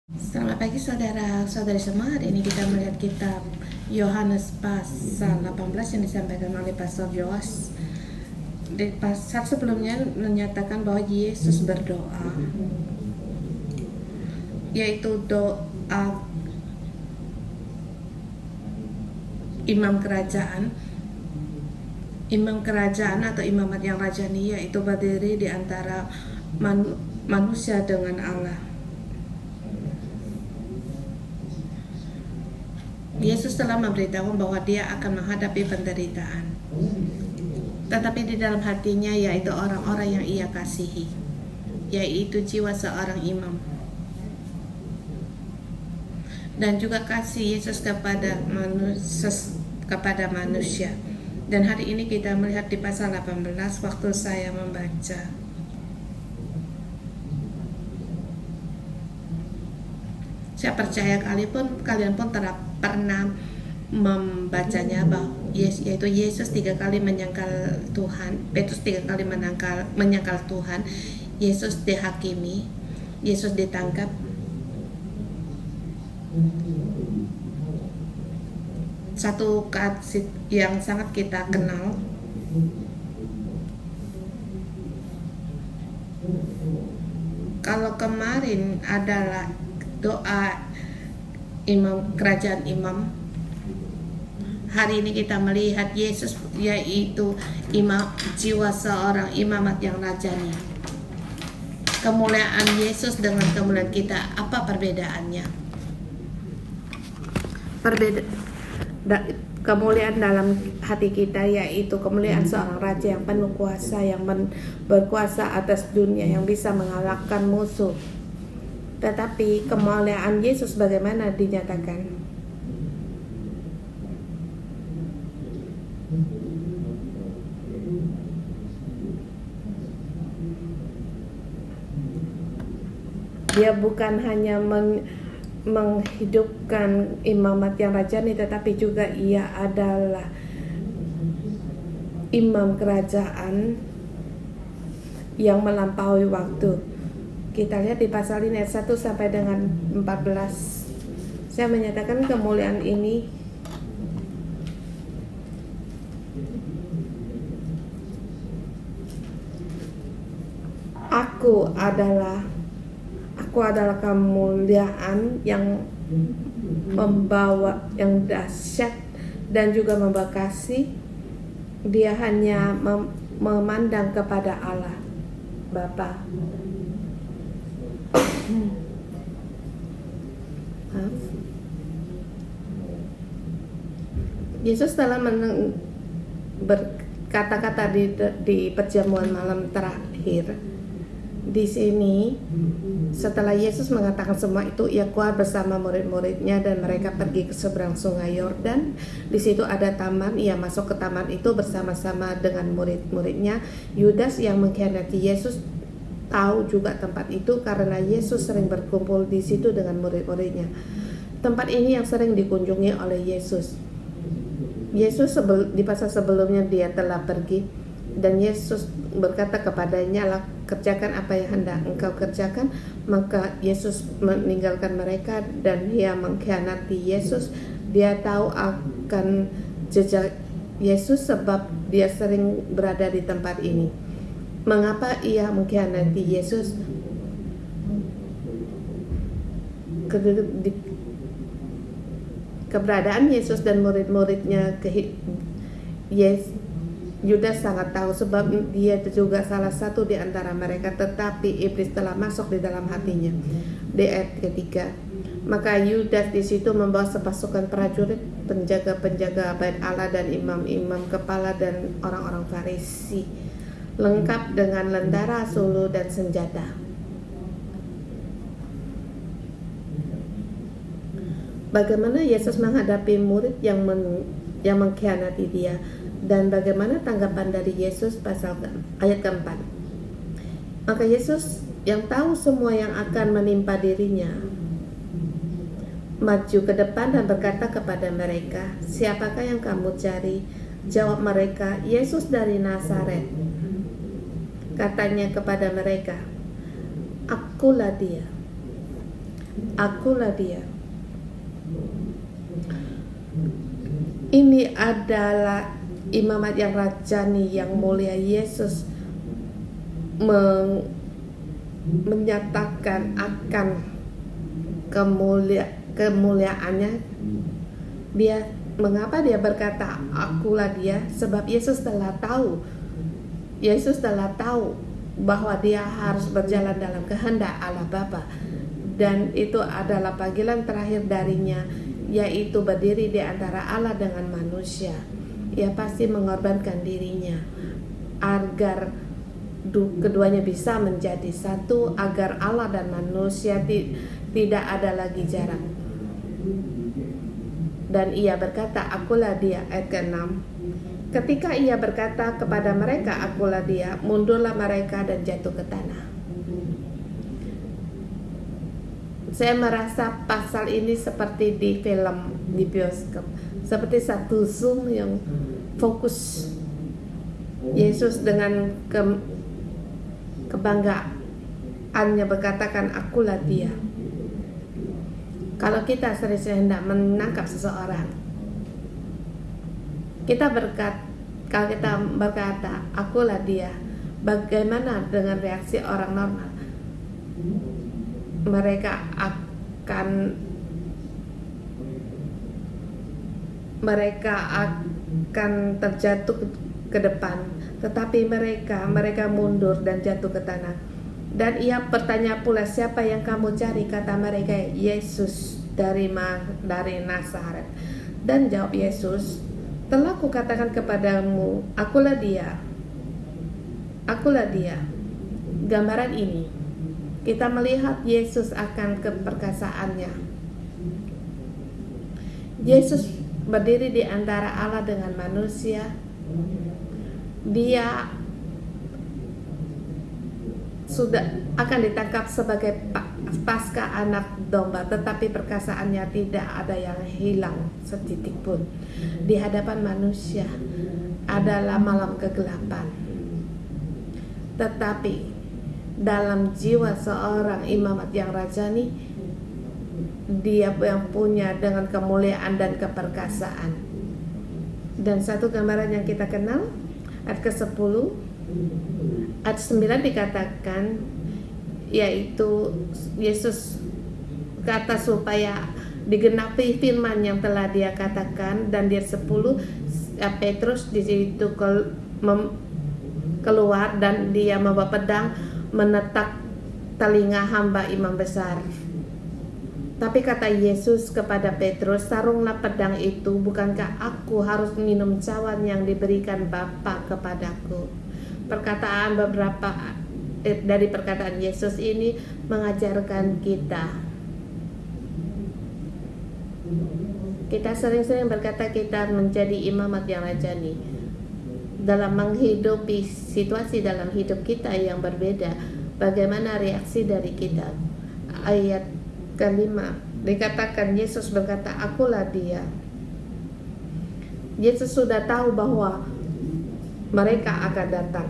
Selamat pagi saudara-saudari semua. Hari ini kita melihat kitab Yohanes pasal 18 yang disampaikan oleh Pastor Joas. Di pasal sebelumnya menyatakan bahwa Yesus berdoa, yaitu doa imam kerajaan atau imamat yang rajani, yaitu berdiri di antara manusia dengan Allah. Yesus telah memberitahu bahwa dia akan menghadapi penderitaan, tetapi di dalam hatinya yaitu orang-orang yang ia kasihi, yaitu jiwa seorang imam, dan juga kasih Yesus kepada manusia. Dan hari ini kita melihat di pasal 18 waktu saya membaca, saya percaya kalian pun pernah membacanya, bahwa yaitu Yesus 3 kali menyangkal Tuhan, Petrus 3 kali menyangkal Tuhan, Yesus dihakimi, Yesus ditangkap. Satu kasih yang sangat kita kenal, kalau kemarin adalah doa kerajaan imam, hari ini kita melihat Yesus yaitu jiwa seorang imamat yang rajani. Kemuliaan Yesus dengan kemuliaan kita, apa perbedaannya? Kemuliaan dalam hati kita yaitu kemuliaan seorang raja yang penuh kuasa, yang berkuasa atas dunia, yang bisa mengalahkan musuh. Tetapi kemuliaan Yesus bagaimana dinyatakan? Dia bukan hanya menghidupkan imamat yang rajani, tetapi juga ia adalah imam kerajaan yang melampaui waktu. Kita lihat di pasal ini ayat 1 sampai dengan 14. Saya menyatakan kemuliaan ini Aku adalah kemuliaan yang membawa yang dahsyat dan juga membawa kasih. Dia hanya memandang kepada Allah Bapa. Yesus telah berkata-kata di perjamuan malam terakhir. Di sini, setelah Yesus mengatakan semua itu, ia keluar bersama murid-muridnya dan mereka pergi ke seberang sungai Yordan. Di situ ada taman, ia masuk ke taman itu bersama-sama dengan murid-muridnya. Yudas yang mengkhianati Yesus tahu juga tempat itu karena Yesus sering berkumpul di situ dengan murid-muridnya. Tempat ini yang sering dikunjungi oleh Yesus. Di pasal sebelumnya dia telah pergi, dan Yesus berkata kepadanya, kerjakan apa yang hendak engkau kerjakan. Maka Yesus meninggalkan mereka dan ia mengkhianati Yesus. Dia tahu akan jejak Yesus sebab dia sering berada di tempat ini. Mengapa ia mengkhianati Yesus? Keberadaan Yesus dan murid-muridnya Yudas sangat tahu, sebab dia juga salah satu di antara mereka, tetapi iblis telah masuk di dalam hatinya. Di ayat ketiga, maka Yudas di situ membawa sepasukan prajurit, penjaga-penjaga bait Allah dan imam-imam kepala dan orang-orang Farisi, lengkap dengan lentera, sulu dan senjata. Bagaimana Yesus menghadapi murid yang mengkhianati dia, dan bagaimana tanggapan dari Yesus? Ayat keempat. Maka Yesus yang tahu semua yang akan menimpa dirinya maju ke depan dan berkata kepada mereka, siapakah yang kamu cari? Jawab mereka, Yesus dari Nazaret. Katanya kepada mereka, akulah dia. Akulah dia. Ini adalah imamat yang rajani yang mulia. Yesus menyatakan akan kemuliaannya. Mengapa dia berkata akulah dia? Sebab Yesus telah tahu bahwa dia harus berjalan dalam kehendak Allah Bapa, dan itu adalah panggilan terakhir darinya, yaitu berdiri di antara Allah dengan manusia. Ia pasti mengorbankan dirinya agar keduanya bisa menjadi satu, agar Allah dan manusia tidak ada lagi jarak. Dan ia berkata, akulah dia. Ayat ke-6. Ketika ia berkata kepada mereka, akulah dia, mundurlah mereka dan jatuh ke tanah. Saya merasa pasal ini seperti di film di bioskop, seperti satu zoom yang fokus Yesus dengan kebanggaannya berkatakan akulah dia. Kalau kita sering hendak menangkap seseorang, kalau kita berkata akulah dia, bagaimana dengan reaksi orang normal? Mereka akan terjatuh ke depan, tetapi mereka mundur dan jatuh ke tanah. Dan ia bertanya pula, siapa yang kamu cari? Kata mereka, Yesus dari Nazaret. Dan jawab Yesus, telah kukatakan kepadamu, akulah dia. Akulah dia. Gambaran ini kita melihat Yesus akan keperkasaannya. Yesus berdiri di antara Allah dengan manusia. Dia sudah akan ditangkap sebagai pasca anak domba, tetapi perkasaannya tidak ada yang hilang setitik pun. Di hadapan manusia adalah malam kegelapan, tetapi dalam jiwa seorang imamat yang rajani, dia yang punya dengan kemuliaan dan keperkasaan. Dan satu gambaran yang kita kenal, ayat ke-10, ayat 9 dikatakan, yaitu Yesus kata supaya digenapi firman yang telah dia katakan. Dan di ayat 10 Petrus di situ keluar dan dia membawa pedang menetak telinga hamba imam besar. Tapi kata Yesus kepada Petrus, sarunglah pedang itu, bukankah aku harus minum cawan yang diberikan Bapa kepadaku? Dari perkataan Yesus ini mengajarkan kita sering-sering berkata kita menjadi imamat yang rajani dalam menghidupi situasi dalam hidup kita yang berbeda. Bagaimana reaksi dari kita? Ayat ke-5 dikatakan Yesus berkata, akulah dia. Yesus sudah tahu bahwa mereka akan datang.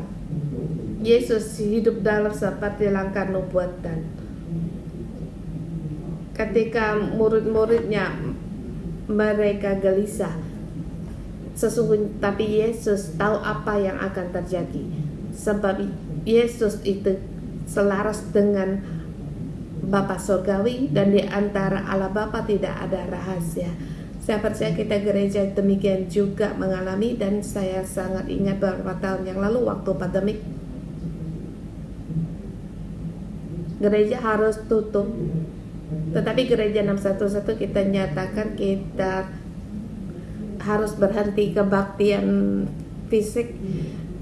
Yesus hidup dalam seperti langkah nubuatan. Ketika murid-muridnya mereka gelisah, sesungguhnya, tapi Yesus tahu apa yang akan terjadi. Sebab Yesus itu selaras dengan Bapa Surgawi, dan di antara Allah Bapa tidak ada rahasia. Saya percaya kita gereja demikian juga mengalami, dan saya sangat ingat beberapa tahun yang lalu waktu pandemik, gereja harus tutup. Tetapi gereja 611 kita nyatakan kita harus berhenti kebaktian fisik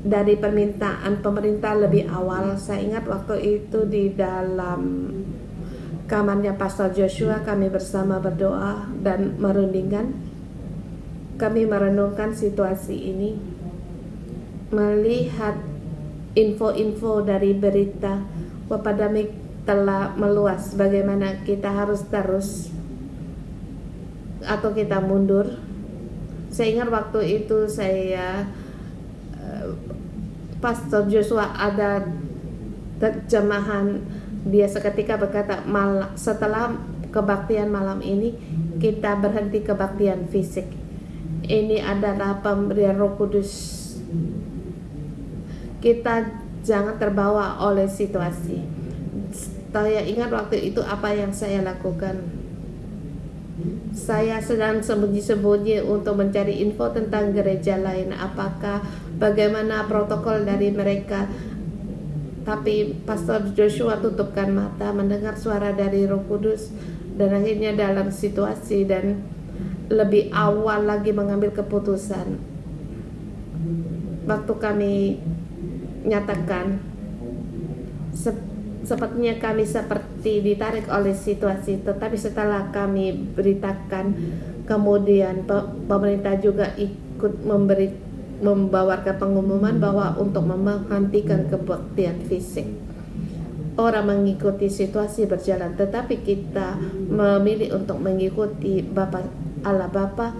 dari permintaan pemerintah lebih awal. Saya ingat waktu itu di dalam kamarnya Pastor Joshua kami bersama berdoa dan merundingkan. Kami merenungkan situasi ini, melihat info-info dari berita bahwa pandemik telah meluas. Bagaimana kita harus terus atau kita mundur. Saya ingat waktu itu Pastor Joshua ada terjemahan Dia seketika berkata, setelah kebaktian malam ini kita berhenti kebaktian fisik. Ini adalah pemberian Roh Kudus. Kita jangan terbawa oleh situasi. Saya ingat waktu itu apa yang saya lakukan. Saya sedang sembunyi-sembunyi untuk mencari info tentang gereja lain, bagaimana protokol dari mereka. Tapi Pastor Joshua tutupkan mata, mendengar suara dari Roh Kudus, dan akhirnya dalam situasi dan lebih awal lagi mengambil keputusan. Waktu kami nyatakan, sepertinya kami seperti ditarik oleh situasi, tetapi setelah kami beritakan, kemudian pemerintah juga ikut membawakan pengumuman bahwa untuk menghentikan kebaktian fisik. Orang mengikuti situasi berjalan, tetapi kita memilih untuk mengikuti Allah Bapa,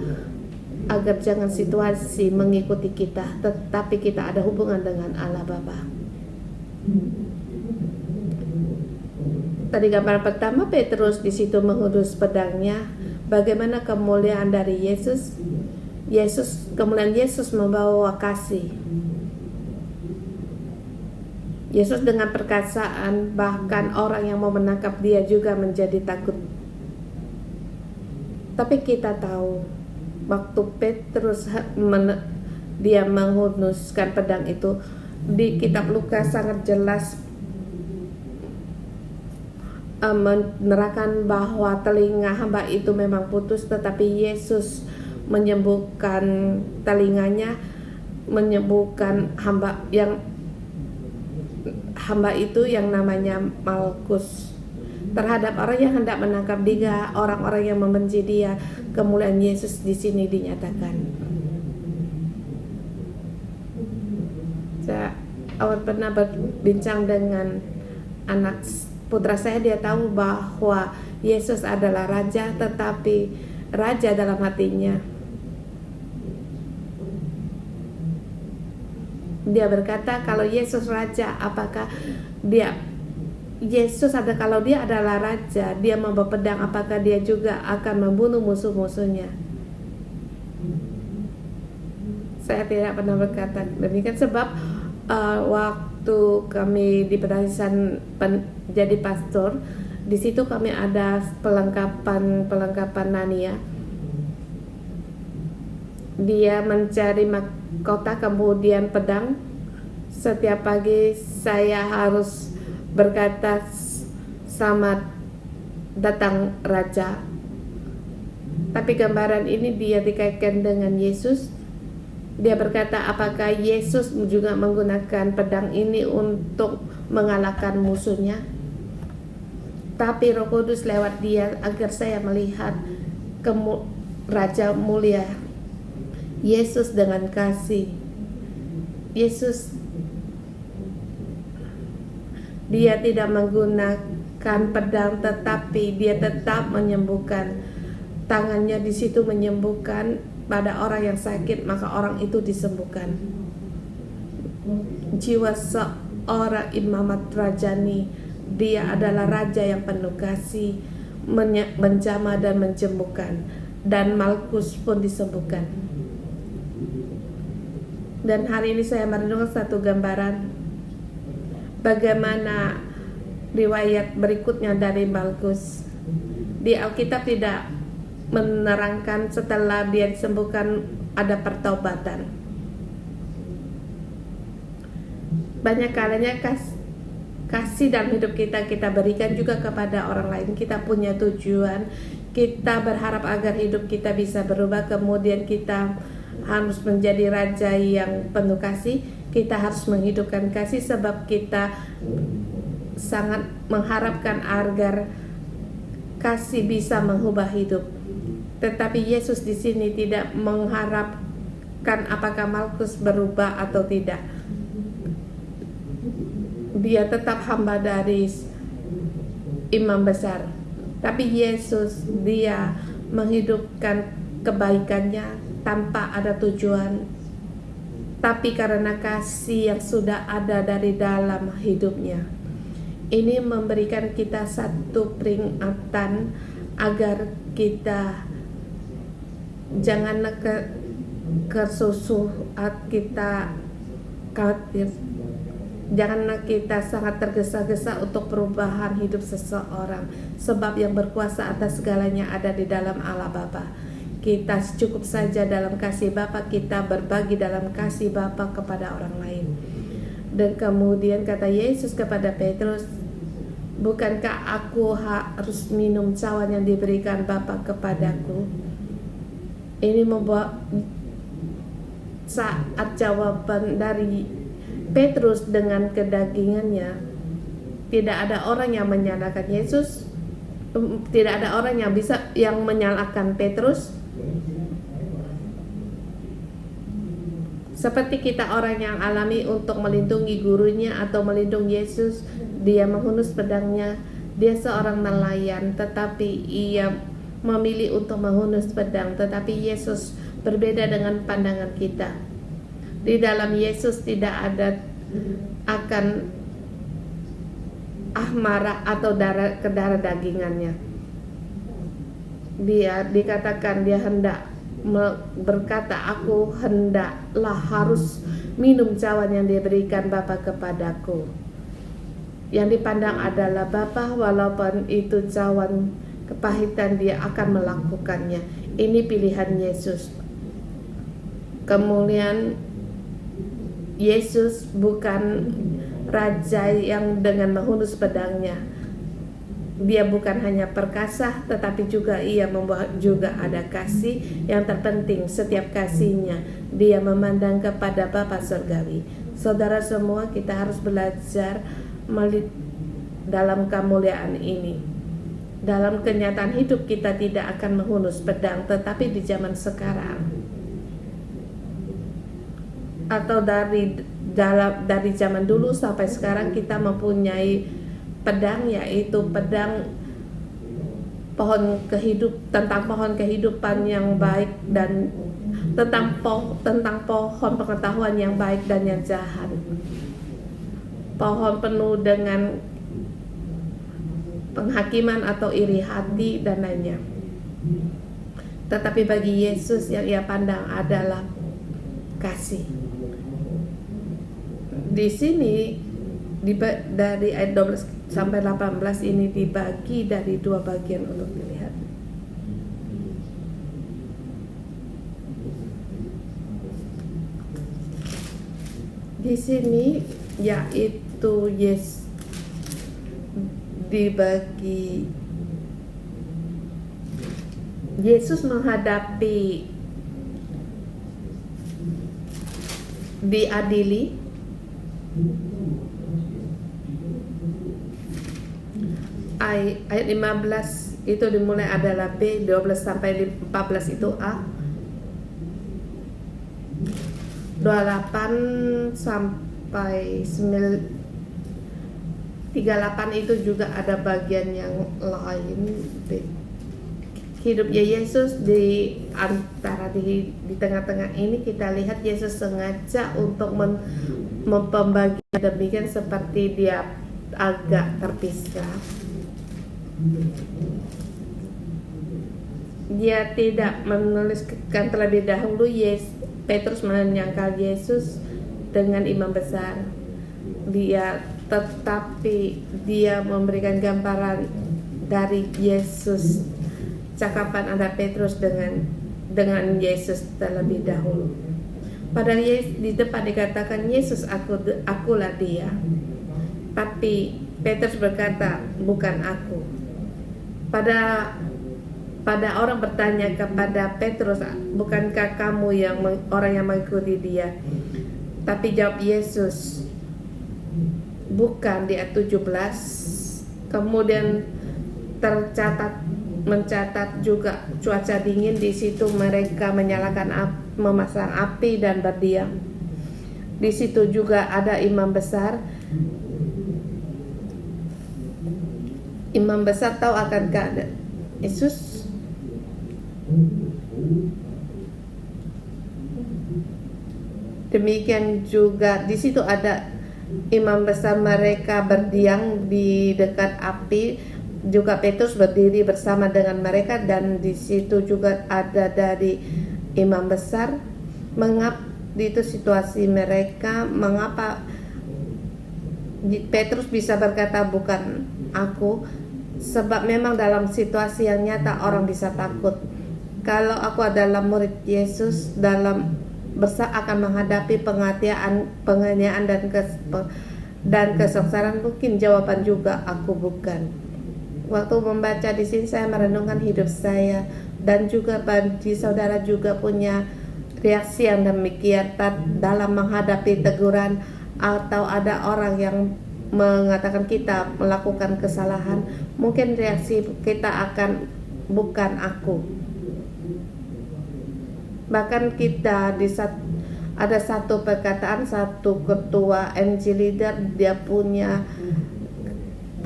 agar jangan situasi mengikuti kita, tetapi kita ada hubungan dengan Allah Bapa. Tadi gambar pertama, Petrus di situ menghunus pedangnya. Bagaimana kemuliaan dari Yesus? Kemuliaan Yesus membawa kasih. Yesus dengan perkasaan, bahkan orang yang mau menangkap dia juga menjadi takut. Tapi kita tahu, waktu Petrus dia menghunuskan pedang itu, di kitab Lukas sangat jelas menerangkan bahwa telinga hamba itu memang putus, tetapi Yesus menyembuhkan telinganya, menyembuhkan hamba itu yang namanya Malkus. Terhadap orang yang hendak menangkap dia, orang-orang yang membenci dia, kemuliaan Yesus di sini dinyatakan. Saya awal pernah berbincang dengan anak putra saya, dia tahu bahwa Yesus adalah raja, tetapi raja dalam hatinya. Dia berkata, kalau Yesus raja, apakah kalau dia adalah raja, dia membawa pedang, apakah dia juga akan membunuh musuh-musuhnya? Saya tidak pernah berkata demikian, sebab waktu kami di pedesaan jadi pastor, di situ kami ada pelengkapan Nania. Dia mencari mahkota, kemudian pedang. Setiap pagi saya harus berkata, selamat datang Raja. Tapi gambaran ini dia dikaitkan dengan Yesus. Dia berkata, apakah Yesus juga menggunakan pedang ini untuk mengalahkan musuhnya? Tapi Roh Kudus lewat dia agar saya melihat Raja mulia, Yesus dengan kasih. Yesus, dia tidak menggunakan pedang, tetapi dia tetap menyembuhkan. Tangannya di situ menyembuhkan pada orang yang sakit, maka orang itu disembuhkan. Jiwa seorang imamat rajani, dia adalah raja yang penuh kasih, menjamah dan menyembuhkan. Dan Malkus pun disembuhkan. Dan hari ini saya merenungkan satu gambaran bagaimana riwayat berikutnya dari Malkus. Di Alkitab tidak menerangkan setelah dia disembuhkan ada pertobatan. Banyak kalanya kasih dalam hidup kita berikan juga kepada orang lain. Kita punya tujuan, kita berharap agar hidup kita bisa berubah, kemudian kita harus menjadi raja yang penuh kasih. Kita harus menghidupkan kasih, sebab kita sangat mengharapkan agar kasih bisa mengubah hidup. Tetapi Yesus di sini tidak mengharapkan apakah Malkus berubah atau tidak. Dia tetap hamba dari imam besar. Tapi Yesus, dia menghidupkan kebaikannya tanpa ada tujuan, tapi karena kasih yang sudah ada dari dalam hidupnya. Ini memberikan kita satu peringatan agar kita jangan kesusu kita khawatir, janganlah kita sangat tergesa-gesa untuk perubahan hidup seseorang, sebab yang berkuasa atas segalanya ada di dalam Allah Bapa. Kita cukup saja dalam kasih Bapa kita berbagi dalam kasih Bapa kepada orang lain. Dan kemudian kata Yesus kepada Petrus, bukankah aku harus minum cawan yang diberikan Bapa kepadaku? Ini membuat saat jawaban dari Petrus dengan kedagingannya, tidak ada orang yang menyalahkan Yesus, tidak ada orang yang bisa yang menyalahkan Petrus. Seperti kita orang yang alami untuk melindungi gurunya atau melindungi Yesus, dia menghunus pedangnya. Dia seorang nelayan, tetapi ia memilih untuk menghunus pedang. Tetapi Yesus berbeda dengan pandangan kita. Di dalam Yesus tidak ada akan marah atau ke darah dagingannya. Dia dikatakan dia hendak berkata, aku hendaklah harus minum cawan yang diberikan Bapa kepadaku. Yang dipandang adalah Bapa, walaupun itu cawan kepahitan, dia akan melakukannya. Ini pilihan Yesus. Kemudian Yesus bukan raja yang dengan menghunus pedangnya. Dia bukan hanya perkasa, tetapi juga ia membawa juga ada kasih. Yang terpenting setiap kasihnya dia memandang kepada Bapa Surgawi. Saudara semua, kita harus belajar dalam kemuliaan ini. Dalam kenyataan hidup kita tidak akan menghunus pedang, tetapi di zaman sekarang atau dari zaman dulu sampai sekarang kita mempunyai pedang, yaitu pedang tentang pohon kehidupan yang baik dan tentang pohon pengetahuan yang baik dan yang jahat. Pohon penuh dengan penghakiman atau iri hati dan lainnya. Tetapi bagi Yesus yang ia pandang adalah kasih. Di sini dari ayat 12 sampai 18 ini dibagi dari dua bagian untuk dilihat. Di sini yaitu dibagi Yesus menghadapi diadili, ayat 15 itu dimulai adalah B, 12 sampai 14 itu A, 28 sampai 38 itu juga ada bagian yang lain. Hidupnya Yesus di antara di tengah-tengah ini kita lihat Yesus sengaja untuk membagikan demikian seperti dia agak terpisah. Dia tidak menuliskan terlebih dahulu Petrus menyangkal Yesus dengan imam besar. Tetapi dia memberikan gambaran dari Yesus. Cakapan ada Petrus dengan Yesus terlebih dahulu. Padahal di depan dikatakan Yesus, akulah dia. Tapi Petrus berkata, bukan aku. Pada orang bertanya kepada Petrus, bukankah kamu orang yang mengikuti dia? Tapi jawab Yesus, bukan, di ayat 17. Kemudian mencatat juga cuaca dingin. Di situ mereka memasang api dan berdiam. Di situ juga ada imam besar. Imam besar tahu akan keadaan Yesus. Demikian juga di situ ada imam besar mereka berdiam di dekat api, juga Petrus berdiri bersama dengan mereka, dan di situ juga ada dari imam besar. Mengapa itu situasi mereka, mengapa Petrus bisa berkata bukan aku? Sebab memang dalam situasi yang nyata orang bisa takut. Kalau aku adalah murid Yesus, akan menghadapi penganiayaan dan kesengsaraan, mungkin jawaban juga aku bukan. Waktu membaca di sini saya merenungkan hidup saya, dan juga bagi saudara juga punya reaksi yang demikian dalam menghadapi teguran, atau ada orang yang mengatakan kita melakukan kesalahan. Mungkin reaksi kita akan bukan aku. Bahkan kita ada satu perkataan, satu ketua MG leader, dia punya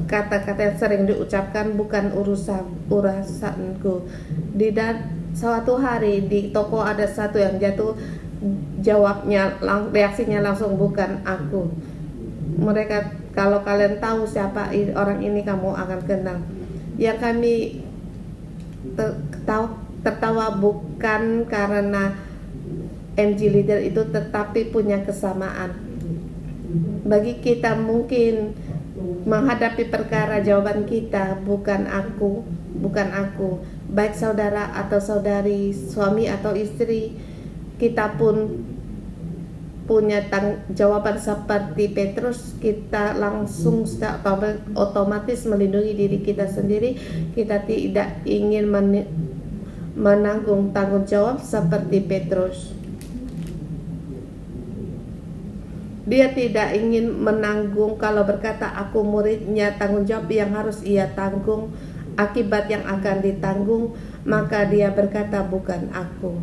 kata-kata yang sering diucapkan, bukan urusanku. Suatu hari di toko ada satu yang jatuh, reaksinya langsung bukan aku. Mereka, kalau kalian tahu siapa orang ini, kamu akan kenal. Yang kami tertawa bukan karena MG leader itu, tetapi punya kesamaan. Bagi kita mungkin menghadapi perkara, jawaban kita bukan aku. Baik saudara atau saudari, suami atau istri, kita pun punya jawaban seperti Petrus. Kita langsung otomatis melindungi diri kita sendiri. Kita tidak ingin menanggung tanggung jawab seperti Petrus. Dia tidak ingin menanggung, kalau berkata aku muridnya, tanggung jawab yang harus ia tanggung, akibat yang akan ditanggung, maka dia berkata bukan aku.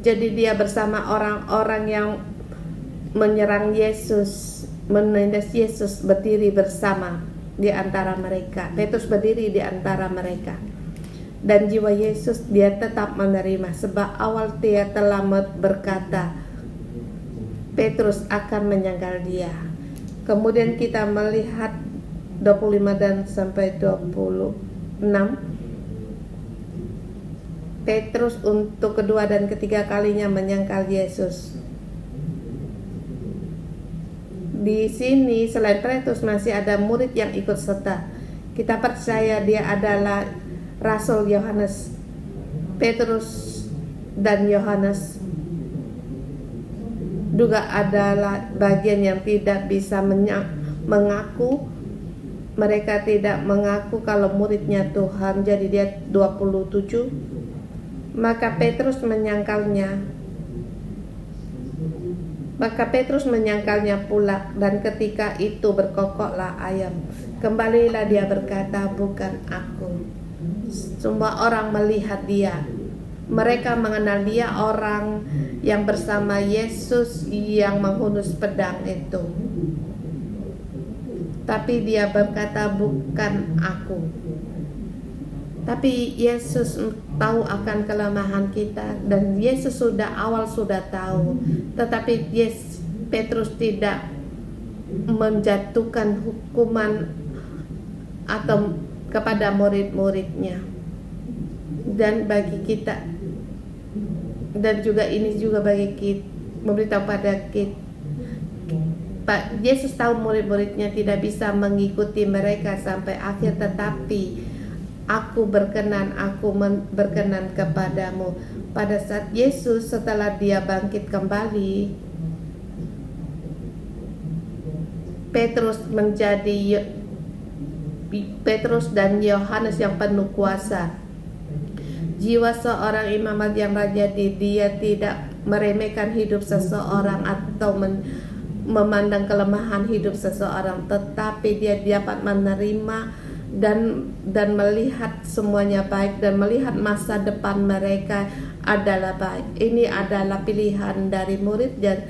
Jadi dia bersama orang-orang yang menyerang Yesus, menindas Yesus, berdiri bersama di antara mereka. Petrus berdiri di antara mereka. Dan jiwa Yesus dia tetap menerima, sebab awal dia telah berkata Petrus akan menyangkal dia. Kemudian kita melihat 25 dan sampai 26. Petrus untuk kedua dan ketiga kalinya menyangkal Yesus. Di sini selain Petrus masih ada murid yang ikut serta. Kita percaya dia adalah Rasul Yohanes. Petrus dan Yohanes juga adalah bagian yang tidak bisa mengaku. Mereka tidak mengaku kalau muridnya Tuhan. Jadi dia 27. Maka Petrus menyangkalnya pula, dan ketika itu berkokoklah ayam. Kembalilah dia berkata bukan aku. Semua orang melihat dia. Mereka mengenal dia, orang yang bersama Yesus yang menghunus pedang itu. Tapi dia berkata bukan aku. Tapi Yesus tahu akan kelemahan kita, dan Yesus sudah tahu. Tetapi Petrus tidak menjatuhkan hukuman atau kepada murid-muridnya. Dan bagi kita, dan juga ini juga bagi kita, memberitahu pada kita, Pak Yesus tahu murid-muridnya tidak bisa mengikuti mereka sampai akhir, tetapi aku berkenan kepadamu. Pada saat Yesus setelah dia bangkit kembali, Petrus dan Yohanes yang penuh kuasa. Jiwa seorang imam yang raja, dia tidak meremehkan hidup seseorang atau memandang kelemahan hidup seseorang, tetapi dia dapat menerima dan melihat semuanya baik, dan melihat masa depan mereka adalah baik. Ini adalah pilihan dari murid dan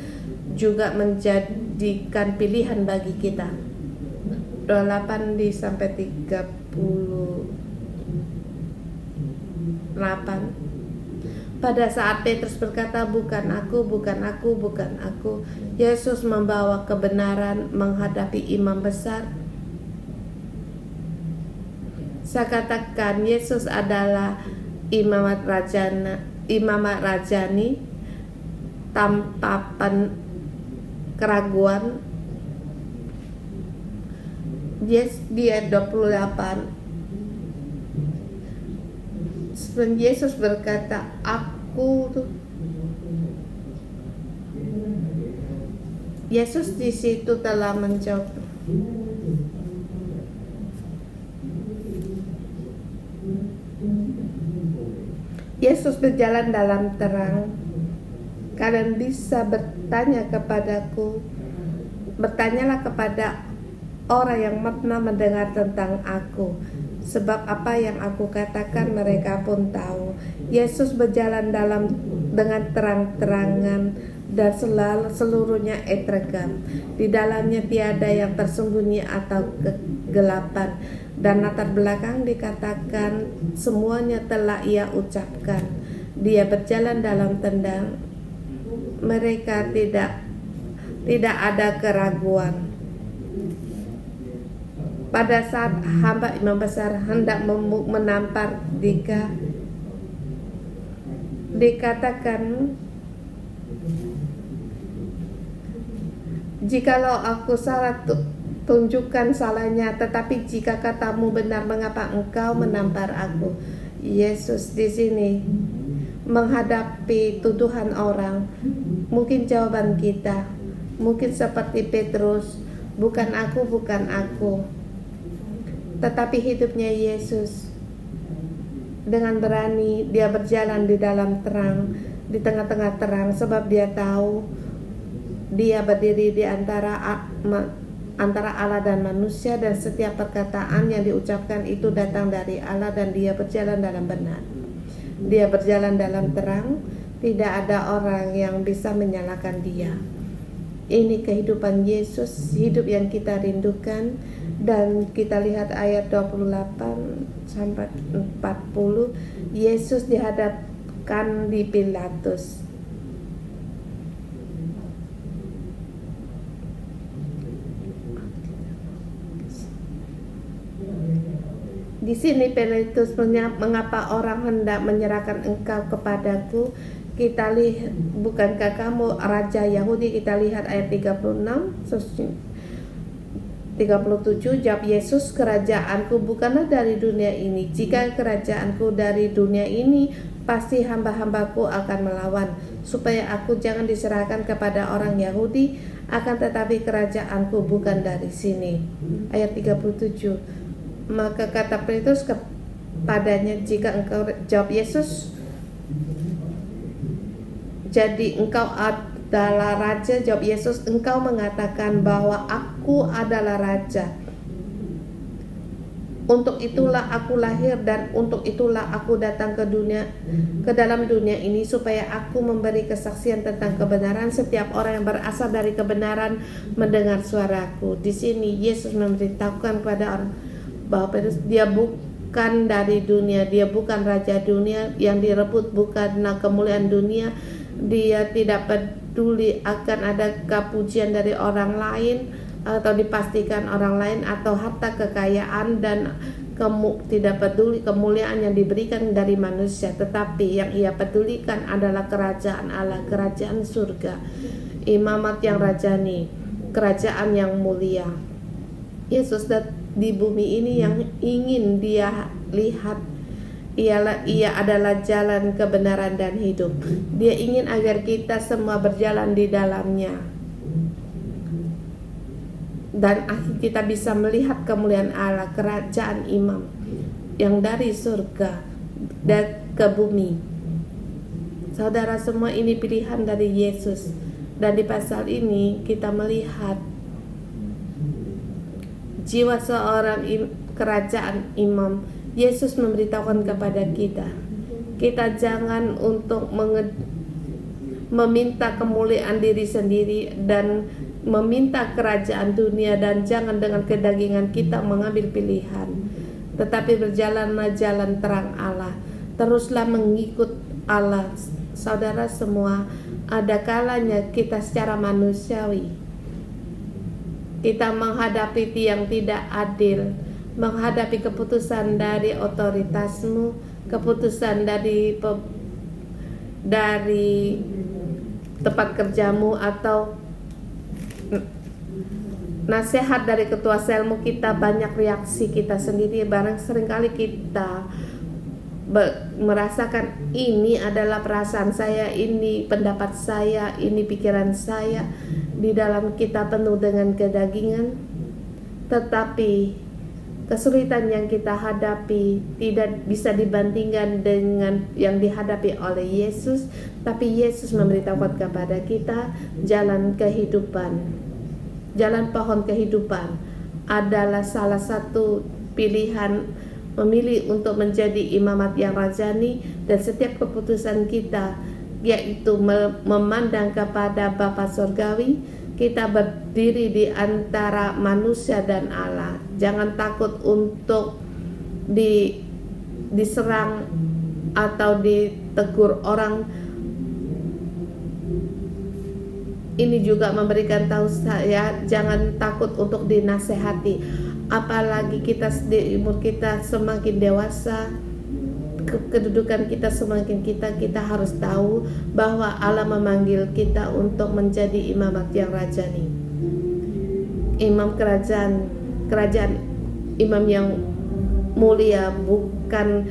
juga menjadikan pilihan bagi kita. 28 sampai 38. Pada saat Petrus berkata, bukan aku, bukan aku, bukan aku, Yesus membawa kebenaran menghadapi imam besar. Saya katakan Yesus adalah imamat rajani tanpa keraguan. Yes, di ayat 28 Yesus berkata, Yesus di situ telah menjawab, Yesus berjalan dalam terang. Kalian bisa bertanya kepadaku, bertanyalah kepada orang yang pernah mendengar tentang aku, sebab apa yang aku katakan mereka pun tahu. Yesus berjalan dengan terang-terangan dan seluruhnya etergam. Di dalamnya tiada yang tersembunyi atau kegelapan. Dan latar belakang dikatakan semuanya telah ia ucapkan. Dia berjalan dalam tendang. Mereka tidak ada keraguan. Pada saat hamba imam besar hendak menampar dikatakan, jikalau aku salah, tunjukkan salahnya, tetapi jika katamu benar, mengapa engkau menampar aku? Yesus di sini menghadapi tuduhan orang. Mungkin jawaban kita mungkin seperti Petrus, bukan aku, bukan aku. Tetapi hidupnya Yesus dengan berani, dia berjalan di dalam terang, di tengah-tengah terang, sebab dia tahu dia berdiri di antara Allah dan manusia, dan setiap perkataan yang diucapkan itu datang dari Allah, dan dia berjalan dalam benar. Dia berjalan dalam terang, tidak ada orang yang bisa menyalahkan dia. Ini kehidupan Yesus, hidup yang kita rindukan. Dan kita lihat ayat 28 sampai 40, Yesus dihadapkan di Pilatus. Di sini Pilatus mengapa orang hendak menyerahkan engkau kepadaku? Kita lihat, bukankah kamu raja Yahudi? Kita lihat ayat 37, jawab Yesus, kerajaanku bukanlah dari dunia ini. Jika kerajaanku dari dunia ini, pasti hamba-hambaku akan melawan, supaya aku jangan diserahkan kepada orang Yahudi. Akan tetapi kerajaanku bukan dari sini. Ayat 37, maka kata Petrus kepadanya, jika engkau, jawab Yesus, jadi engkau adalah raja. Jawab Yesus, engkau mengatakan bahwa aku adalah raja. Untuk itulah aku lahir, dan untuk itulah aku datang ke dalam dunia ini, supaya aku memberi kesaksian tentang kebenaran. Setiap orang yang berasal dari kebenaran mendengar suaraku. Di sini Yesus memberitahukan kepada orang bahwa dia bukan dari dunia, dia bukan raja dunia. Yang direbut bukan kemuliaan dunia. Dia tidak peduli akan ada kepujian dari orang lain, atau dipastikan orang lain, atau harta kekayaan, dan tidak peduli kemuliaan yang diberikan dari manusia. Tetapi yang ia pedulikan adalah kerajaan Allah, kerajaan surga, imamat yang rajani, kerajaan yang mulia. Yesus di bumi ini yang ingin dia lihat ia adalah jalan kebenaran dan hidup. Dia ingin agar kita semua berjalan di dalamnya, dan kita bisa melihat kemuliaan Allah, kerajaan imam yang dari surga dan ke bumi. Saudara semua, ini pilihan dari Yesus. Dan di pasal ini kita melihat jiwa seorang kerajaan imam. Yesus memberitahukan kepada kita jangan untuk meminta kemuliaan diri sendiri dan meminta kerajaan dunia, dan jangan dengan kedagingan kita mengambil pilihan, tetapi berjalanlah jalan terang Allah. Teruslah mengikut Allah. Saudara semua, ada kalanya kita secara manusiawi kita menghadapi yang tidak adil, menghadapi keputusan dari otoritasmu, keputusan dari tempat kerjamu, atau nasihat dari ketua selmu. Kita banyak reaksi kita sendiri. Seringkali kita merasakan ini adalah perasaan saya, ini pendapat saya, ini pikiran saya. Di dalam kita penuh dengan kedagingan, tetapi kesulitan yang kita hadapi tidak bisa dibandingkan dengan yang dihadapi oleh Yesus. Tapi Yesus memberitahukan kepada kita jalan kehidupan. Jalan pohon kehidupan adalah salah satu pilihan, memilih untuk menjadi imamat yang rajani. Dan setiap keputusan kita, yaitu memandang kepada Bapa Surgawi, kita berdiri di antara manusia dan Allah. Jangan takut untuk diserang atau ditegur orang. Ini juga memberikan tahu saya, jangan takut untuk dinasehati. Apalagi kita di umur kita semakin dewasa, kedudukan kita semakin kita harus tahu bahwa Allah memanggil kita untuk menjadi imamat yang rajani, imam kerajaan, imam yang mulia, bukan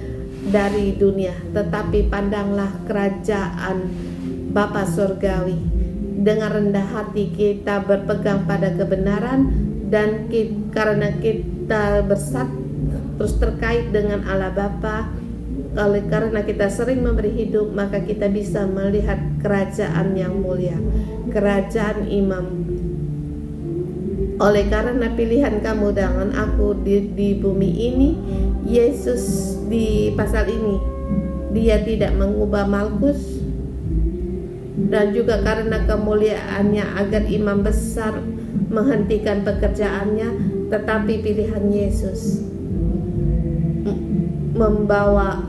dari dunia, tetapi pandanglah kerajaan Bapa Surgawi. Dengan rendah hati kita berpegang pada kebenaran, dan karena kita terus terkait dengan Allah Bapa, karena kita sering memberi hidup, maka kita bisa melihat kerajaan yang mulia, kerajaan imam. Oleh karena pilihan kamu dengan aku di bumi ini, Yesus di pasal ini dia tidak mengubah Malkus, dan juga karena kemuliaannya agar imam besar menghentikan pekerjaannya, tetapi pilihan Yesus membawa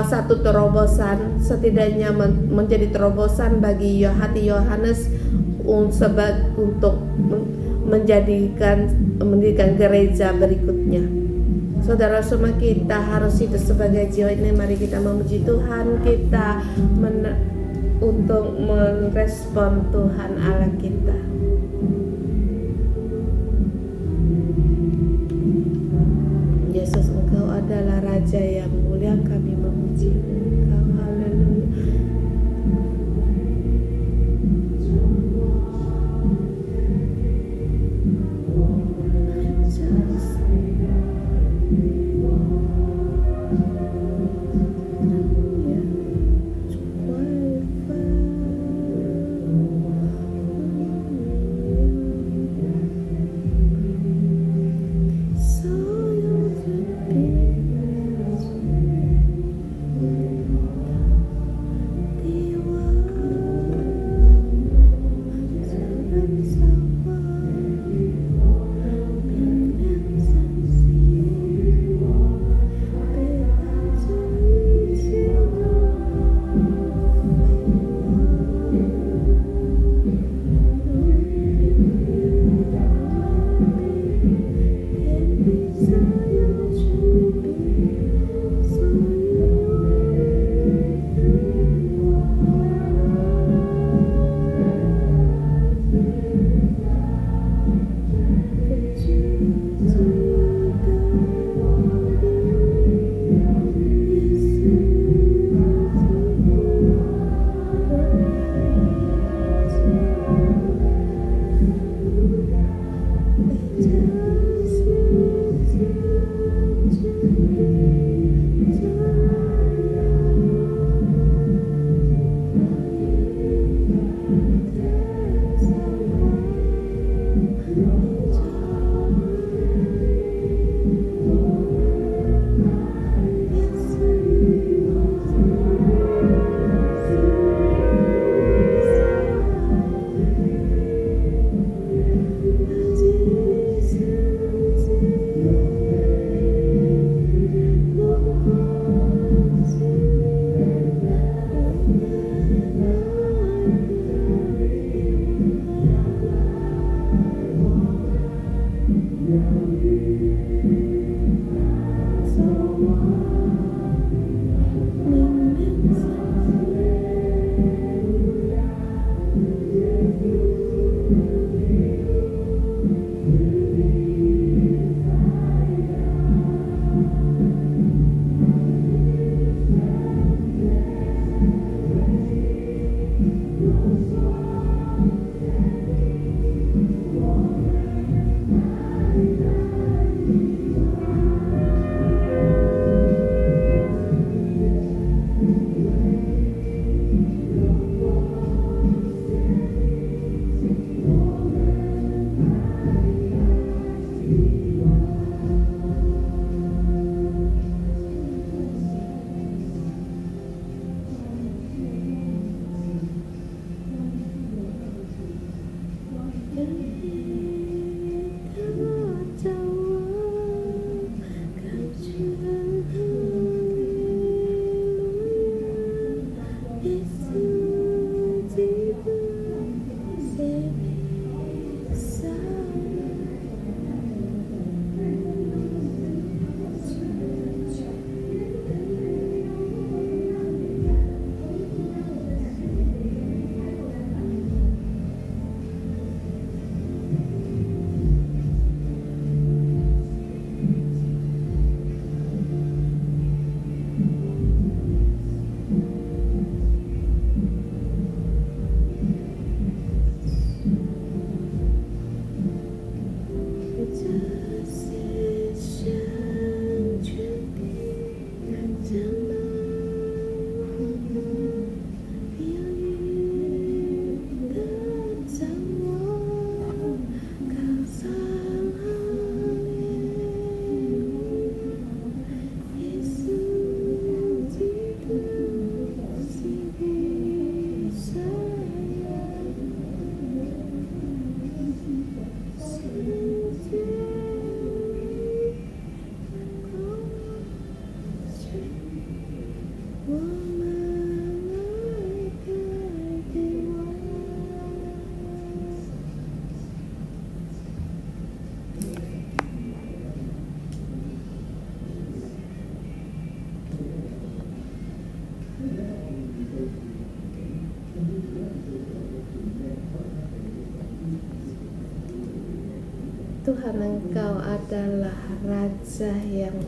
satu terobosan, setidaknya menjadi terobosan bagi hati Yohanes untuk mendirikan gereja berikutnya. Saudara semua, kita harus hidup sebagai jiwa ini. Mari kita memuji Tuhan, kita untuk merespon Tuhan Allah kita. Yesus, Engkau adalah Raja yang mulia, kami memuji Engkau. Haleluya. Tuhan, Engkau adalah Raja yang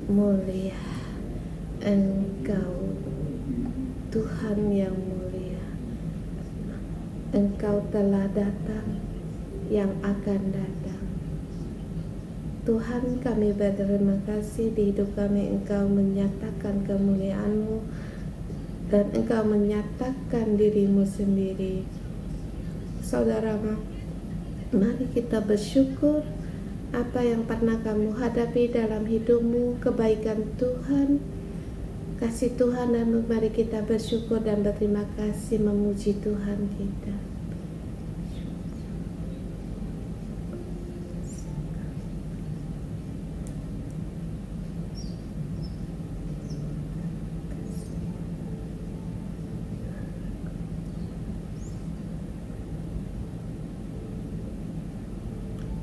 mulia. Engkau Tuhan yang mulia. Engkau telah datang, yang akan datang. Tuhan, kami berterima kasih di hidup kami Engkau menyatakan kemuliaan-Mu dan Engkau menyatakan diri-Mu sendiri. Saudara, mari kita bersyukur apa yang pernah kamu hadapi dalam hidupmu, kebaikan Tuhan, kasih Tuhan, dan mari kita bersyukur dan berterima kasih memuji Tuhan kita.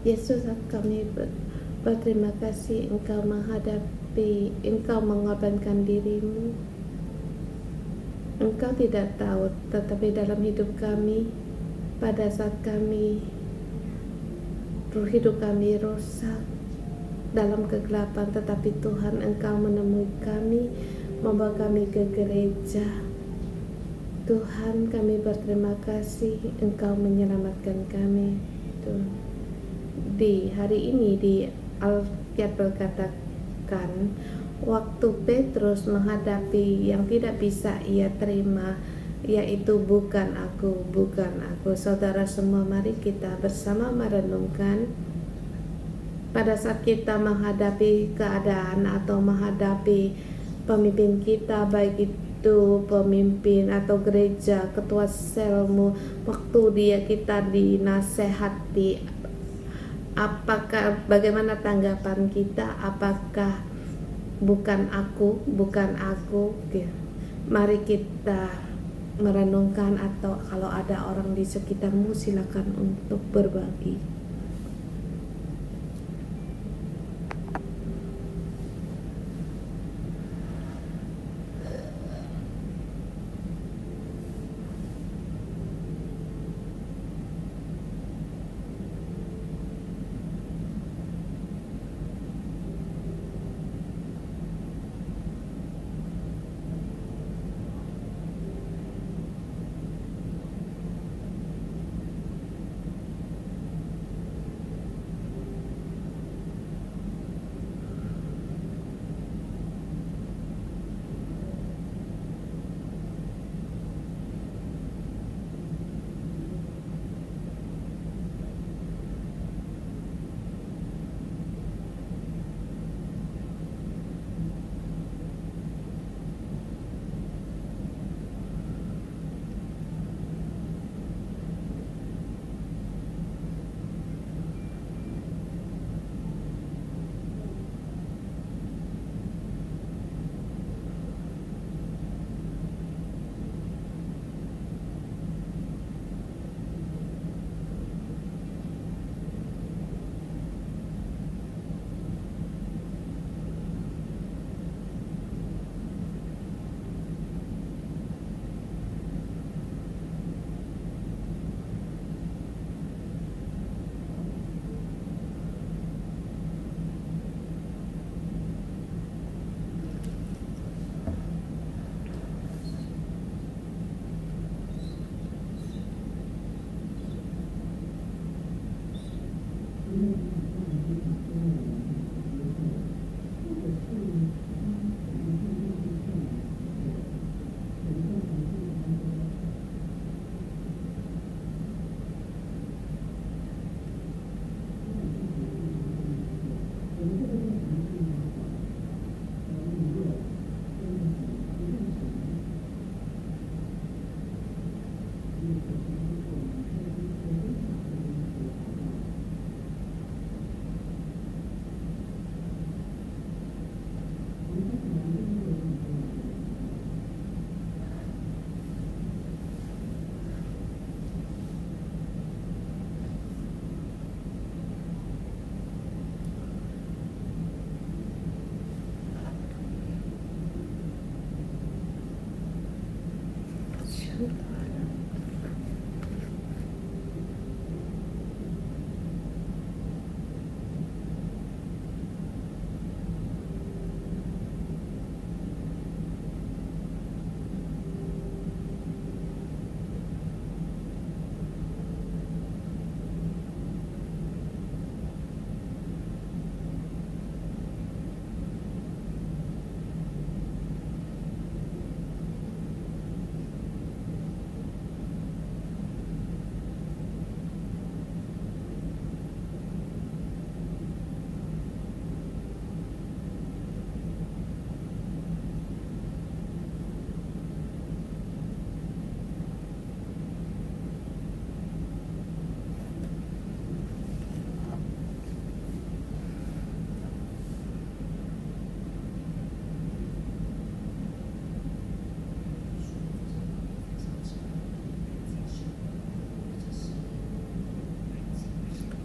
Yesus, kami berterima kasih Engkau menghadapi, Engkau mengorbankan diri-Mu. Engkau tidak tahu, tetapi dalam hidup kami, pada saat kami, hidup kami rusak dalam kegelapan, tetapi Tuhan Engkau menemui kami, membawa kami ke gereja. Tuhan, kami berterima kasih Engkau menyelamatkan kami. Tuhan, di hari ini di Alkitab berkatakan waktu Petrus menghadapi yang tidak bisa ia terima, yaitu bukan aku, bukan aku. Saudara semua, mari kita bersama merenungkan pada saat kita menghadapi keadaan atau menghadapi pemimpin kita, baik itu pemimpin atau gereja, ketua selmu, waktu kita dinasehati, apakah, bagaimana tanggapan kita? Apakah bukan aku, bukan aku? Mari kita merenungkan, atau kalau ada orang di sekitarmu, silakan untuk berbagi.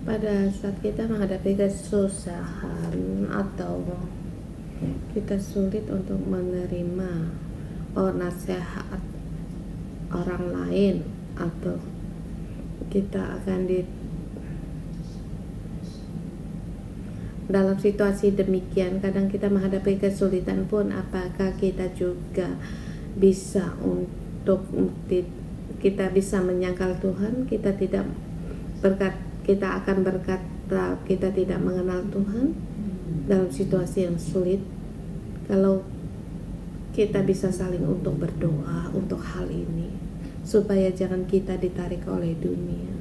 pada saat kita menghadapi kesusahan atau kita sulit untuk menerima nasihat orang lain, atau kita akan dalam situasi demikian, kadang kita menghadapi kesulitan pun, apakah kita juga bisa kita bisa menyangkal Tuhan? Kita akan berkata kita tidak mengenal Tuhan dalam situasi yang sulit. Kalau kita bisa saling untuk berdoa untuk hal ini, supaya jangan kita ditarik oleh dunia.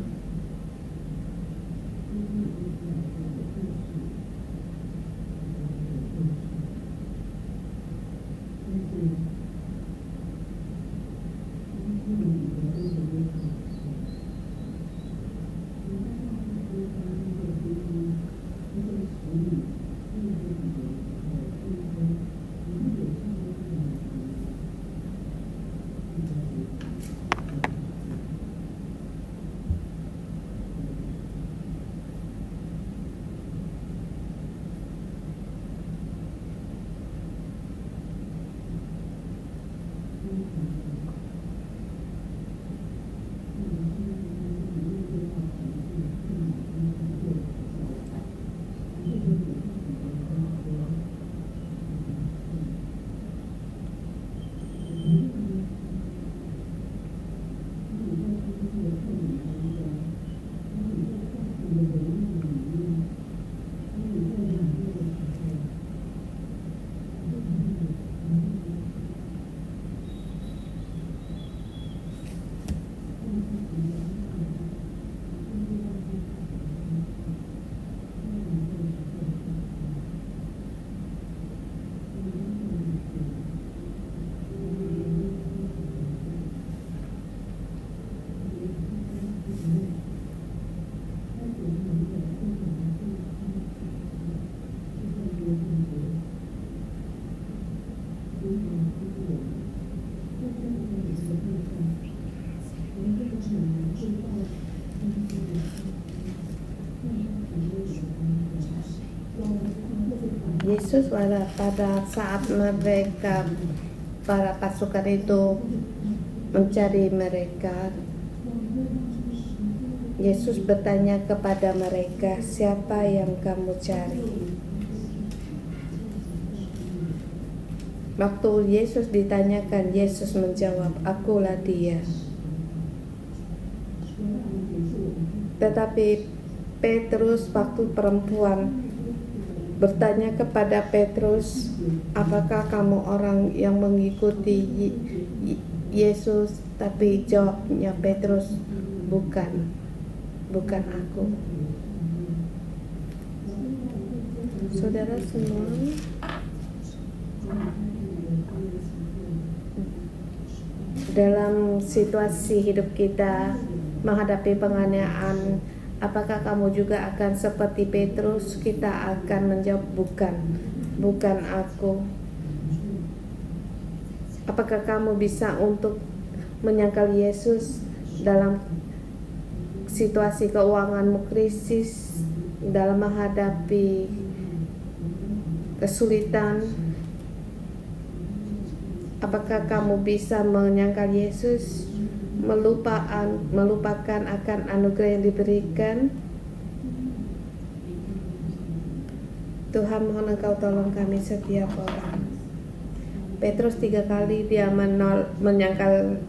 Yesus pada saat mereka, para pasukan itu mencari mereka, Yesus bertanya kepada mereka, "Siapa yang kamu cari?" Waktu Yesus ditanyakan, Yesus menjawab, "Akulah dia." Tetapi Petrus, waktu perempuan bertanya kepada Petrus, "Apakah kamu orang yang mengikuti Yesus?" Tapi jawabnya Petrus, bukan aku." Saudara semua, dalam situasi hidup kita menghadapi penganiayaan, apakah kamu juga akan seperti Petrus? Kita akan menjawab, bukan aku. Apakah kamu bisa untuk menyangkal Yesus dalam situasi keuanganmu krisis, dalam menghadapi kesulitan? Apakah kamu bisa menyangkal Yesus, melupakan akan anugerah yang diberikan? Tuhan, mohon Engkau tolong kami setiap orang. Petrus 3 kali dia menyangkal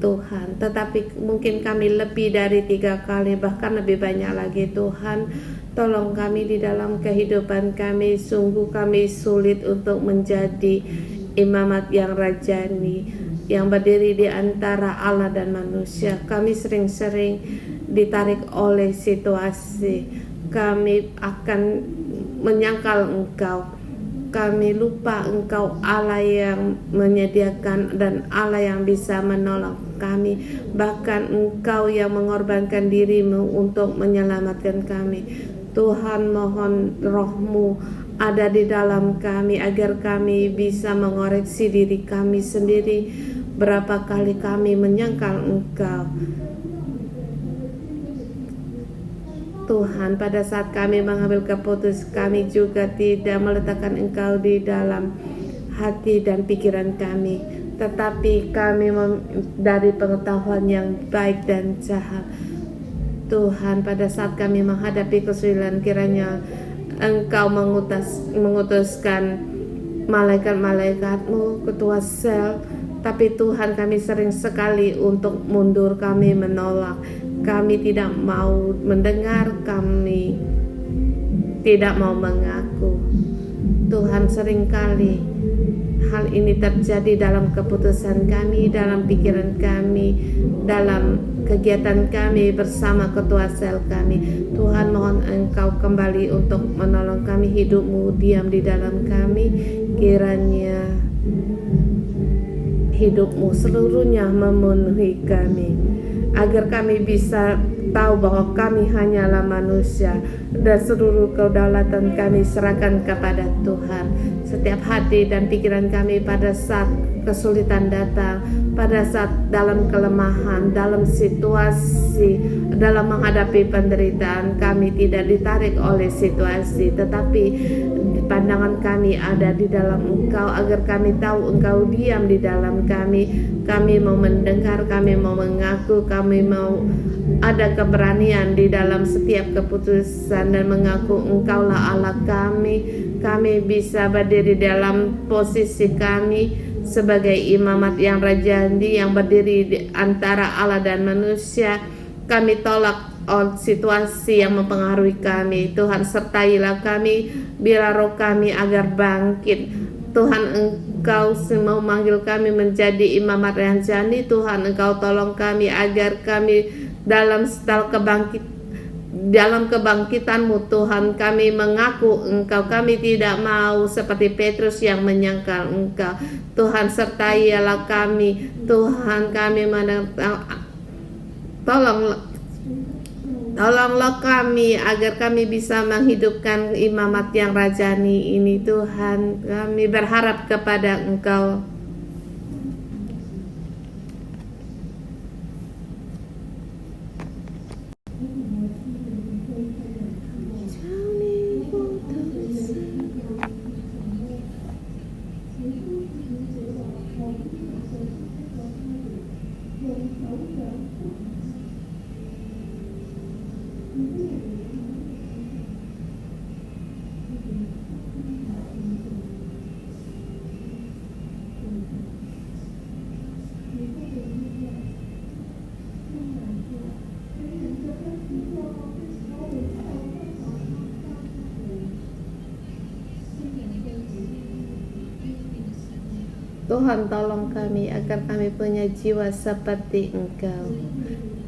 Tuhan, tetapi mungkin kami lebih dari 3 kali, bahkan lebih banyak lagi. Tuhan, tolong kami di dalam kehidupan kami. Sungguh kami sulit untuk menjadi imamat yang rajani, yang berdiri di antara Allah dan manusia. Kami sering-sering ditarik oleh situasi. Kami akan menyangkal Engkau. Kami lupa Engkau Allah yang menyediakan dan Allah yang bisa menolong kami. Bahkan Engkau yang mengorbankan dirimu untuk menyelamatkan kami. Tuhan, mohon Roh-Mu ada di dalam kami agar kami bisa mengoreksi diri kami sendiri. Berapa kali kami menyangkal Engkau. Tuhan, pada saat kami mengambil keputusan, kami juga tidak meletakkan Engkau di dalam hati dan pikiran kami, tetapi kami dari pengetahuan yang baik dan jahat. Tuhan, pada saat kami menghadapi kesulitan, kiranya Engkau mengutuskan malaikat-malaikatmu, ketua sel. Tapi Tuhan, kami sering sekali untuk mundur, kami menolak, kami tidak mau mendengar, kami tidak mau mengaku. Tuhan, seringkali hal ini terjadi dalam keputusan kami, dalam pikiran kami, dalam kegiatan kami bersama ketua sel kami. Tuhan, mohon Engkau kembali untuk menolong kami, hidup-Mu diam di dalam kami. Kiranya hidup-Mu seluruhnya memenuhi kami, agar kami bisa tahu bahwa kami hanyalah manusia dan seluruh kedaulatan kami serahkan kepada Tuhan. Setiap hati dan pikiran kami pada saat kesulitan datang, pada saat dalam kelemahan, dalam situasi, dalam menghadapi penderitaan, kami tidak ditarik oleh situasi, tetapi pandangan kami ada di dalam Engkau, agar kami tahu Engkau diam di dalam kami. Kami mau mendengar, kami mau mengaku, kami mau ada keberanian di dalam setiap keputusan dan mengaku Engkaulah Allah kami. Kami bisa berdiri dalam posisi kami sebagai imamat yang rajani, yang berdiri di antara Allah dan manusia. Kami tolak situasi yang mempengaruhi kami. Tuhan, sertailah kami, biarlah roh kami agar bangkit. Tuhan, Engkau mau manggil kami menjadi imamat yang rajani. Tuhan, Engkau tolong kami agar kami dalam kebangkitan-Mu. Tuhan, kami mengaku Engkau, kami tidak mau seperti Petrus yang menyangkal Engkau. Tuhan, sertailah kami. Tuhan, kami Tolonglah kami agar kami bisa menghidupkan imamat yang rajani ini. Tuhan, kami berharap kepada Engkau. Tuhan, tolong kami agar kami punya jiwa seperti Engkau,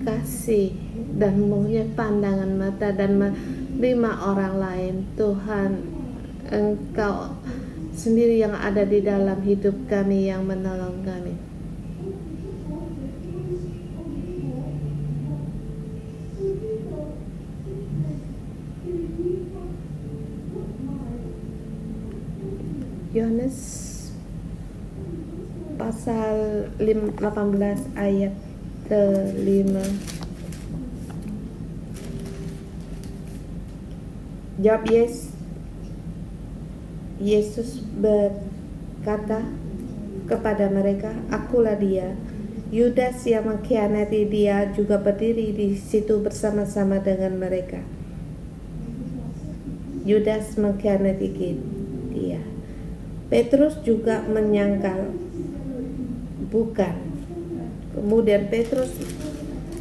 kasih dan mempunyai pandangan mata dan menerima orang lain. Tuhan, Engkau sendiri yang ada di dalam hidup kami, yang menolong kami. Yohanes pasal 18 ayat 5. Jawab Yesus berkata kepada mereka, "Akulah dia." Yudas yang mengkhianati dia juga berdiri di situ bersama-sama dengan mereka. Yudas mengkhianati dia. Petrus juga menyangkal, bukan. Kemudian Petrus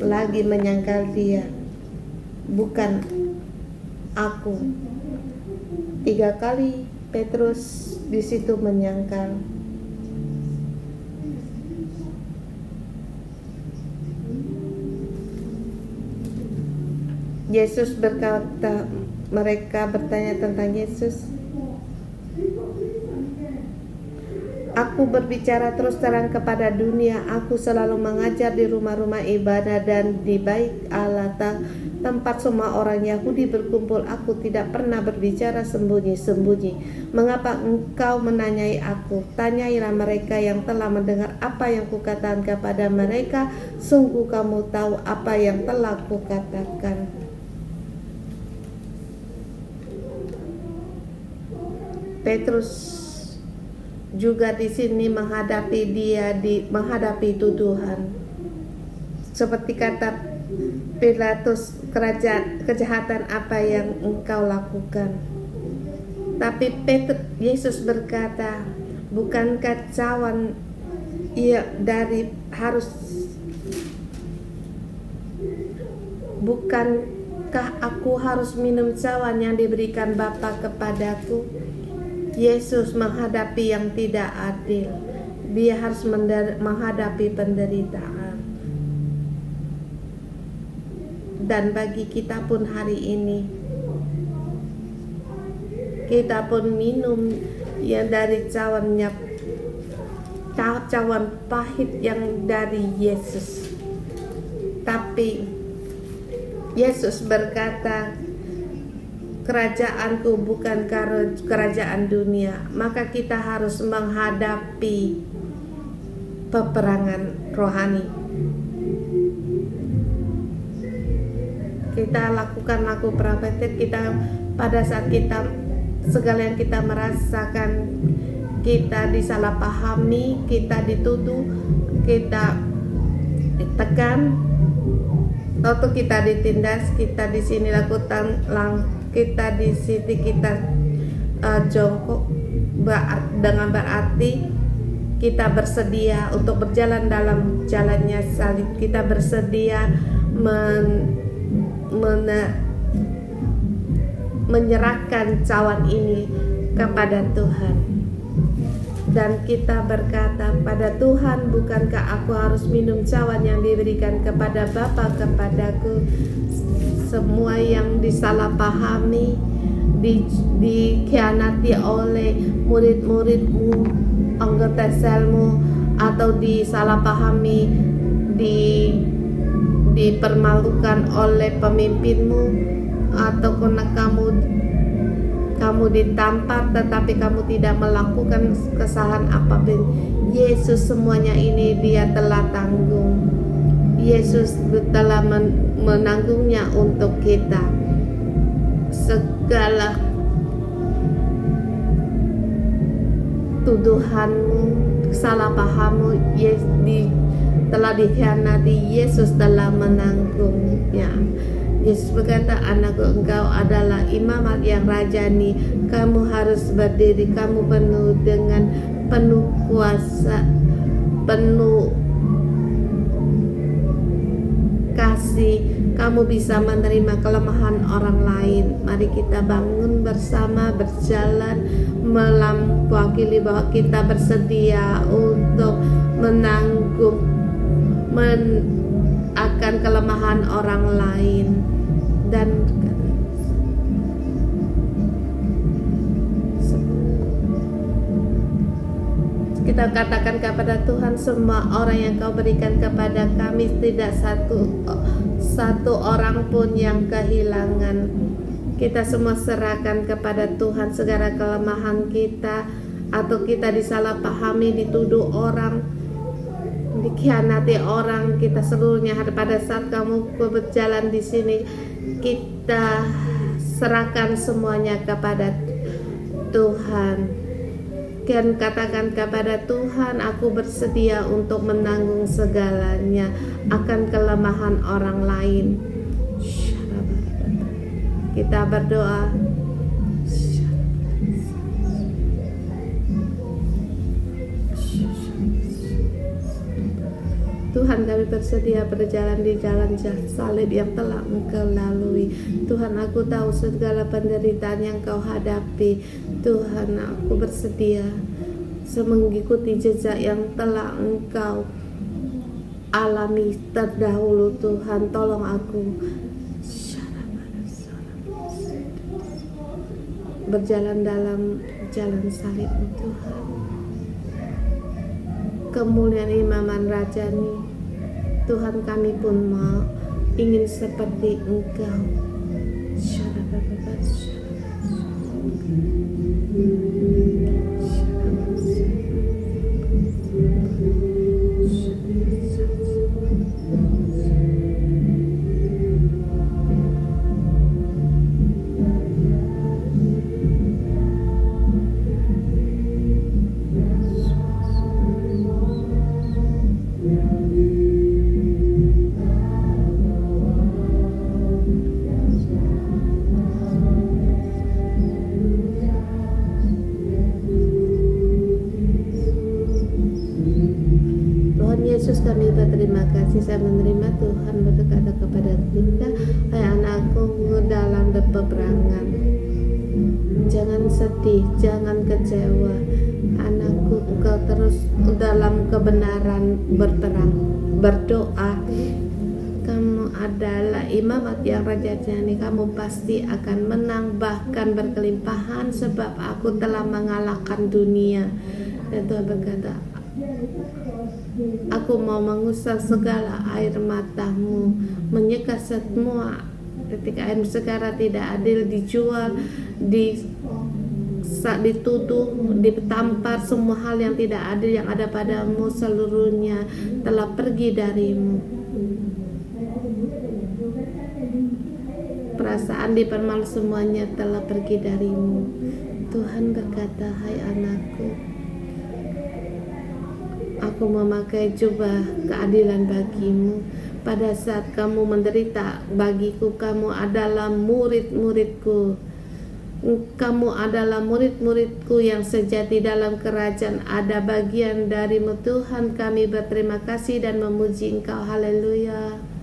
lagi menyangkal dia, bukan aku. 3 kali Petrus di situ menyangkal. Yesus berkata, mereka bertanya tentang Yesus. Aku berbicara terus terang kepada dunia. Aku selalu mengajar di rumah-rumah ibadah dan di bait Allah, tempat semua orang Yahudi berkumpul. Aku tidak pernah berbicara sembunyi-sembunyi. Mengapa engkau menanyai aku? Tanyailah mereka yang telah mendengar apa yang kukatakan kepada mereka. Sungguh kamu tahu apa yang telah kukatakan. Petrus juga di sini menghadapi tuduhan. Seperti kata Pilatus, kejahatan apa yang engkau lakukan? Tapi Yesus berkata, bukankah cawan bukankah aku harus minum cawan yang diberikan Bapa kepadaku? Yesus menghadapi yang tidak adil. Dia harus menghadapi penderitaan. Dan bagi kita pun hari ini, kita pun minum yang dari cawan pahit yang dari Yesus. Tapi Yesus berkata, kerajaanku bukan kerajaan dunia. Maka kita harus menghadapi peperangan rohani. Kita lakukan profetik kita pada saat kita segala yang kita merasakan, kita disalahpahami, kita dituduh, kita ditekan, atau kita ditindas, kita di sini lakukan kita di sini kita jongkok dengan berarti kita bersedia untuk berjalan dalam jalannya salib. Kita bersedia menyerahkan cawan ini kepada Tuhan. Dan kita berkata pada Tuhan, bukankah aku harus minum cawan yang diberikan kepada Bapa kepadaku? Semua yang disalahpahami, dikhianati oleh murid-muridmu, anggota selmu, atau disalahpahami, dipermalukan oleh pemimpinmu, atau karena kamu ditampar tetapi kamu tidak melakukan kesalahan apapun. Yesus semuanya ini dia telah tanggung. Yesus telah menanggungnya untuk kita. Segala tuduhanmu, salah pahammu telah dikhianati. Yesus telah menanggungnya. Yesus berkata, anakku, engkau adalah imamat yang rajani. Kamu harus berdiri, kamu penuh kuasa, penuh kasih. Kamu bisa menerima kelemahan orang lain. Mari kita bangun bersama, berjalan, mewakili bahwa kita bersedia untuk menanggung akan kelemahan orang lain. Dan kita katakan kepada Tuhan, semua orang yang kau berikan kepada kami, tidak satu orang pun yang kehilangan. Kita semua serahkan kepada Tuhan segala kelemahan kita, atau kita disalahpahami, dituduh orang, dikhianati orang, kita seluruhnya pada saat kamu berjalan di sini, kita serahkan semuanya kepada Tuhan. Dan katakan kepada Tuhan, aku bersedia untuk menanggung segalanya akan kelemahan orang lain. Kita berdoa. Tuhan, kami bersedia berjalan di jalan salib yang telah Engkau lalui. Tuhan, aku tahu segala penderitaan yang Kau hadapi. Tuhan, aku bersedia mengikuti jejak yang telah Engkau alami terdahulu. Tuhan, tolong aku berjalan dalam jalan salib Tuhan. Kemuliaan imaman rajani Tuhan, kami pun mau ingin seperti Engkau. kita menerima. Tuhan berkata kepada kita, hai anakku, dalam peperangan jangan sedih, jangan kecewa. Anakku, engkau terus dalam kebenaran berperang, berdoa. Kamu adalah imamat yang rajanya, kamu pasti akan menang, bahkan berkelimpahan, sebab aku telah mengalahkan dunia. Dan Tuhan berkata, aku mau mengusap segala air matamu, menyeka semua titik air segala tidak adil, dijual, dituduh, ditampar, semua hal yang tidak adil yang ada padamu seluruhnya telah pergi darimu. Perasaan dipermalu semuanya telah pergi darimu. Tuhan berkata, hai anakku, aku memakai jubah keadilan bagimu. Pada saat kamu menderita bagiku, kamu adalah murid-muridku. Kamu adalah murid-muridku yang sejati dalam kerajaan. Ada bagian darimu. Tuhan, kami berterima kasih dan memuji Engkau. Haleluya.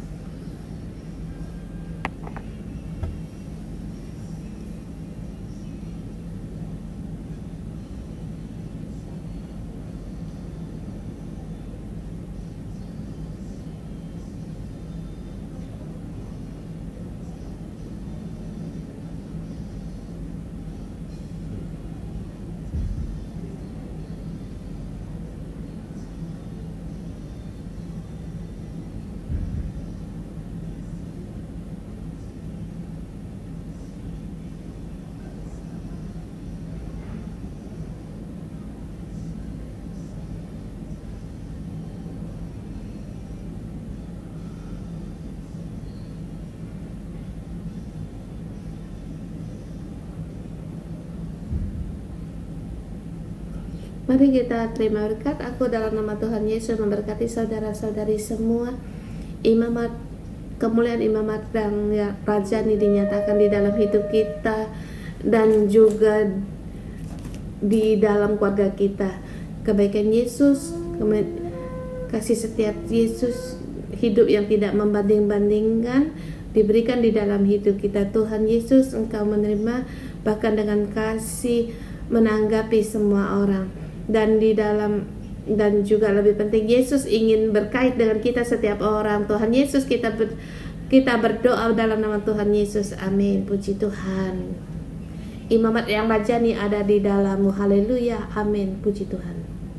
Mari kita terima berkat. Aku dalam nama Tuhan Yesus memberkati saudara-saudari semua. Imamat, kemuliaan imamat dan rajani dinyatakan di dalam hidup kita dan juga di dalam keluarga kita. Kebaikan Yesus, kasih setia Yesus, hidup yang tidak membanding-bandingkan diberikan di dalam hidup kita. Tuhan Yesus, Engkau menerima bahkan dengan kasih menanggapi semua orang. Dan juga lebih penting, Yesus ingin berkait dengan kita setiap orang. Tuhan Yesus, kita berdoa dalam nama Tuhan Yesus. Amin. Puji Tuhan. Imamat yang rajani ada di dalammu. Haleluya. Amin. Puji Tuhan.